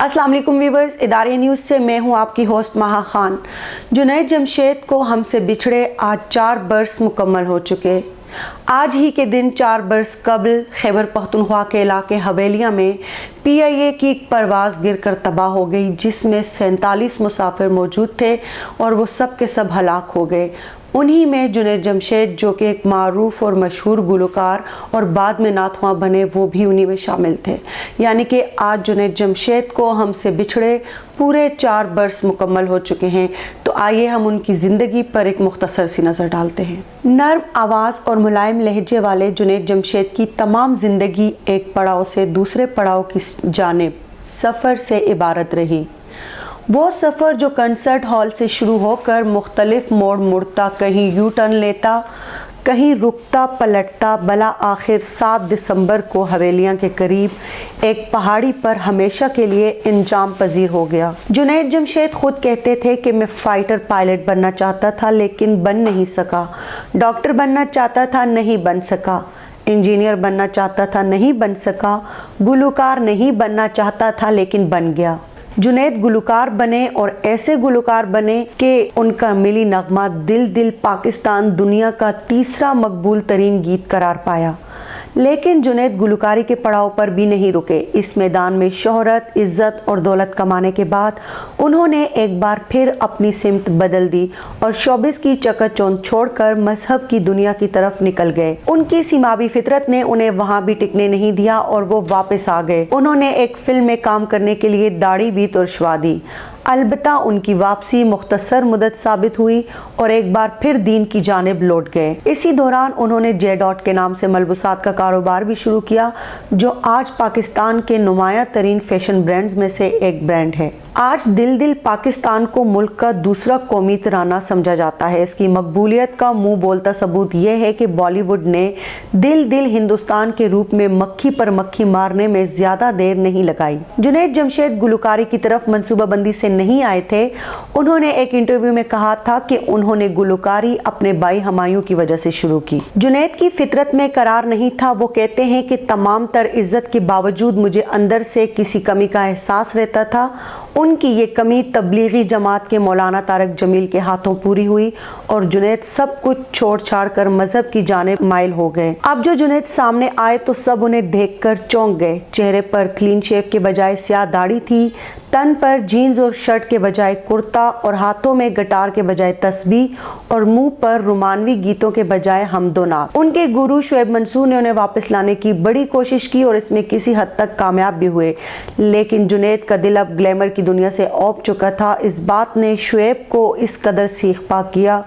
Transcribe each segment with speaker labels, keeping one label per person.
Speaker 1: अस्सलाम वालेकुम व्यूवर्स, इदारे न्यूज़ से मैं हूं आपकी होस्ट महा खान। जुनैद जमशेद को हमसे बिछड़े आज 4 बरस मुकम्मल हो चुके। आज ही के दिन 4 बरस कबल खैबर पख्तूनख्वा के इलाके हवेलिया में PIA की एक परवाज़ गिरकर तबाह हो गई, जिसमें 47 मुसाफिर मौजूद थे और वो सब के सब हलाक हो गए। उन्हीं में जुनैद जमशेद, जो कि एक मारूफ और मशहूर गुलकार और बाद में नातख्वां बने, वो भी उन्हीं में शामिल थे। यानी कि आज जुनैद जमशेद को हमसे बिछड़े पूरे 4 बरस मुकम्मल हो चुके हैं। तो आइए हम उनकी ज़िंदगी पर एक मुख्तसर सी नज़र डालते हैं। नर्म आवाज़ और मुलायम लहजे वाले जुनैद जमशेद की तमाम ज़िंदगी एक पड़ाव से दूसरे पड़ाव की जानिब सफ़र से इबारत रही। वो सफ़र जो कंसर्ट हॉल से शुरू होकर मुख्तलिफ मोड़ मुड़ता, कहीं यू टर्न लेता, कहीं रुकता पलटता, भला आखिर 7 दिसंबर को हवेलियाँ के करीब एक पहाड़ी पर हमेशा के लिए इंजाम पजीर हो गया। जुनैद जमशेद खुद कहते थे कि मैं फाइटर पायलट बनना चाहता था लेकिन बन नहीं सका, डॉक्टर बनना चाहता था नहीं बन सका, इंजीनियर बनना चाहता था नहीं बन सका, गुलकार नहीं बनना चाहता था लेकिन बन गया। जुनैद गुलकार बने और ऐसे गुलकार बने कि उनका मिली नगमा दिल दिल पाकिस्तान दुनिया का तीसरा मकबूल तरीन गीत करार पाया। लेकिन जुनैद गुलकारी के पड़ाव पर भी नहीं रुके। इस मैदान में शोहरत, इज़्ज़त और दौलत कमाने के बाद उन्होंने एक बार फिर अपनी सिमत बदल दी और शोबिस की चकाचौंध छोड़कर मजहब की दुनिया की तरफ निकल गए। उनकी सीमावी फितरत ने उन्हें वहाँ भी टिकने नहीं दिया और वो वापस आ गए। उन्होंने एक फिल्म में काम करने के लिए दाढ़ी भी तुड़शवा दी। अलबत्ता उनकी वापसी मुख्तसर मुद्दत साबित हुई और एक बार फिर दीन की जानिब लौट गए। इसी दौरान उन्होंने J.Dot के नाम से मलबूसात का कारोबार भी शुरू किया, जो आज पाकिस्तान के नुमाया तरीन फैशन ब्रांड्स में से एक ब्रांड है। आज दिल दिल पाकिस्तान को मुल्क का दूसरा कौमी तराना समझा जाता है। इसकी मकबूलियत का मुंह बोलता सबूत यह है कि बॉलीवुड ने दिल दिल हिंदुस्तान के रूप में मक्खी पर मक्खी मारने में ज्यादा देर नहीं लगाई। जुनैद जमशेद गुलकारी की तरफ मंसूबाबंदी से नहीं आए थे। उन्होंने एक इंटरव्यू में कहा था कि उन्होंने गुलकारी अपने भाई हमायूं की वजह से शुरू की। जुनैद की फितरत में करार नहीं था। वो कहते हैं कि तमाम तर इज्जत के बावजूद मुझे अंदर से किसी कमी का एहसास रहता था। उनकी ये कमी तबलीगी जमात के मौलाना तारक जमील के हाथों पूरी हुई और जुनैद सब कुछ छोड़ छाड़ कर मजहब की जानिब माइल हो गए। अब जो जुनैद सामने आए तो सब उन्हें देखकर चौंक गए। चेहरे पर क्लीन शेव के बजाय स्याह दाढ़ी थी, तन पर जीन्स और शर्ट के बजाय कुर्ता और हाथों में गिटार के बजाय तस्बीह और मुंह पर रोमानवी गीतों के बजाय हमदोनात। उनके गुरु शुएब मंसूर ने उन्हें वापस लाने की बड़ी कोशिश की और इसमें किसी हद तक कामयाब भी हुए, लेकिन जुनैद का दिल अब ग्लैमर की दुनिया से औब चुका था। इस बात ने शुएब को इस कदर सीख पा किया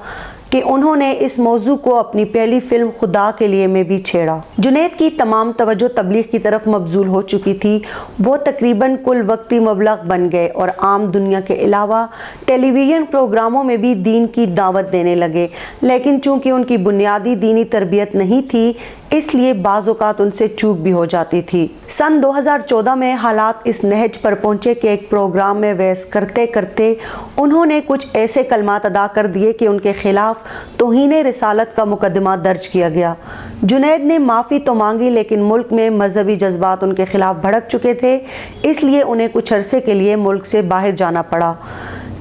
Speaker 1: कि उन्होंने इस मौजू को अपनी पहली फिल्म खुदा के लिए में भी छेड़ा। जुनैद की तमाम तवज्जो तबलीग की तरफ मबजूल हो चुकी थी। वो तकरीबन कुल वक्ती मबलग बन गए और आम दुनिया के अलावा टेलीविज़न प्रोग्रामों में भी दीन की दावत देने लगे। लेकिन चूंकि उनकी बुनियादी दीनी तरबियत नहीं थी, इसलिए बाज़ औक़ात उनसे चूक भी हो जाती थी। सन 2014 में हालात इस नहज पर पहुंचे कि एक प्रोग्राम में बहस करते करते उन्होंने कुछ ऐसे कलमात अदा कर दिए कि उनके खिलाफ तौहीन रिसालत का मुकदमा दर्ज किया गया। जुनैद ने माफ़ी तो मांगी, लेकिन मुल्क में मजहबी जज्बात उनके खिलाफ भड़क चुके थे, इसलिए उन्हें कुछ अरसे के लिए मुल्क से बाहर जाना पड़ा।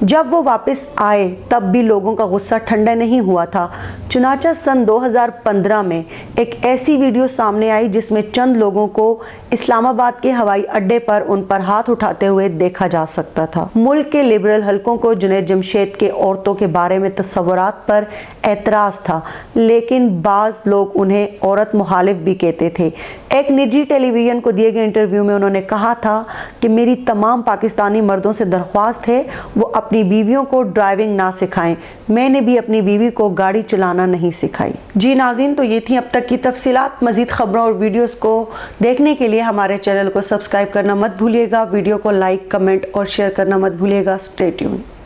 Speaker 1: जब वो वापस आए तब भी लोगों का गुस्सा ठंडा नहीं हुआ था। चुनाचा सन 2015 में एक ऐसी वीडियो सामने आई जिसमें चंद लोगों को इस्लामाबाद के हवाई अड्डे पर उन पर हाथ उठाते हुए देखा जा सकता था। मुल्क के लिबरल हलकों को जुनैद जमशेद के औरतों के बारे में तस्वुरात पर एतराज़ था, लेकिन बाज़ लोग उन्हें औरत मुखालिफ भी कहते थे। एक निजी टेलीविज़न को दिए गए इंटरव्यू में उन्होंने कहा था कि मेरी तमाम पाकिस्तानी मर्दों से दरख्वास्त है वो अपनी बीवियों को ड्राइविंग ना सिखाएं। मैंने भी अपनी बीवी को गाड़ी चलाना नहीं सिखाई। जी नाज़रीन, तो ये थी अब तक की तफसीलात। मज़ीद खबरों और वीडियोस को देखने के लिए हमारे चैनल को सब्सक्राइब करना मत भूलिएगा। वीडियो को लाइक, कमेंट और शेयर करना मत भूलिएगा। Stay tuned.